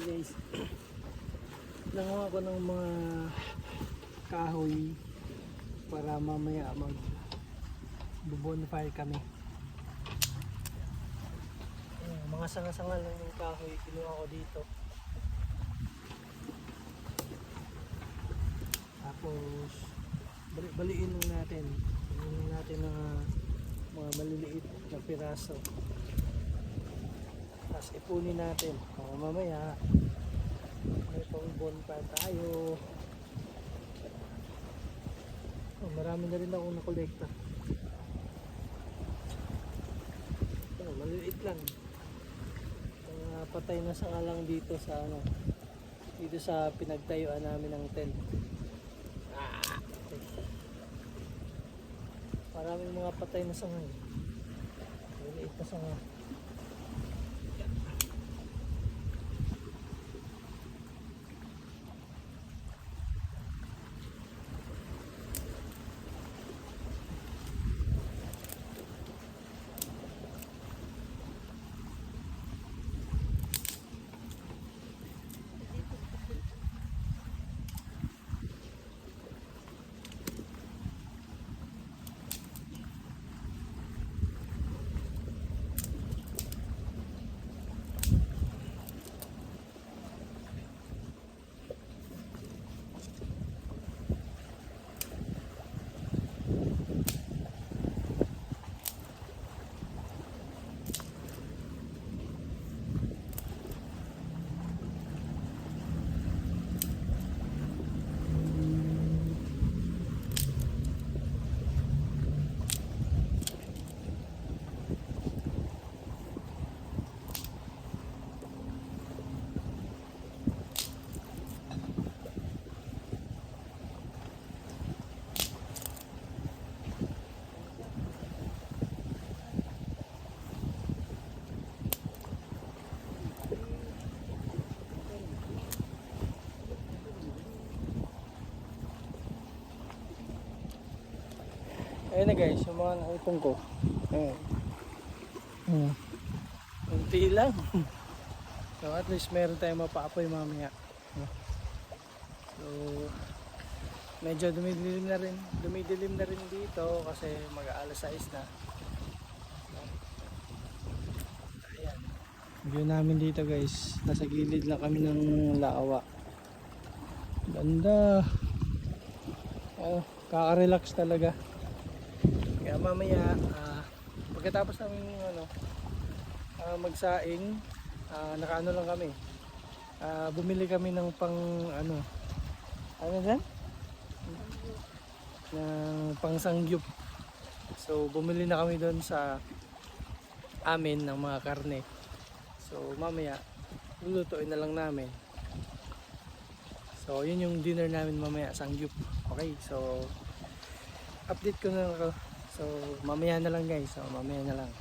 guys, nanguha ko ng mga kahoy para mamaya mag bonfire kami. Ayan, mga sanga-sanga lang yung kahoy kinuha ko dito. Tapos baliin natin ng mga maliliit na piraso. Tapos ipunin natin. Mamaya may pang bonfire tayo. Marami na rin akong nakolekta. Maliliit lang. Patay na sanga lang dito sa pinagtayuan namin ng tent. Maraming mga patay na sanga. Maliliit na sanga. Ayun na guys, yung mga naipon ko. Ayun. Unti lang. So at least meron tayong mapaapoy mamaya. So medyo dumidilim na rin dito kasi mag-aalas 6 na. Ayan. View namin dito guys. Nasa gilid lang kami ng lawa. Ganda. Kaka-relax talaga. Kaya mamaya pagkatapos namin magsaing, nakaano lang kami. Bumili kami ng pang ano dyan? Ng pang sangyup. So bumili na kami doon sa amin ng mga karne. So mamaya lulutuin na lang namin. So yun yung dinner namin mamaya, sangyup. Okay, so update ko na ako. So mamaya na lang guys. So mamaya na lang.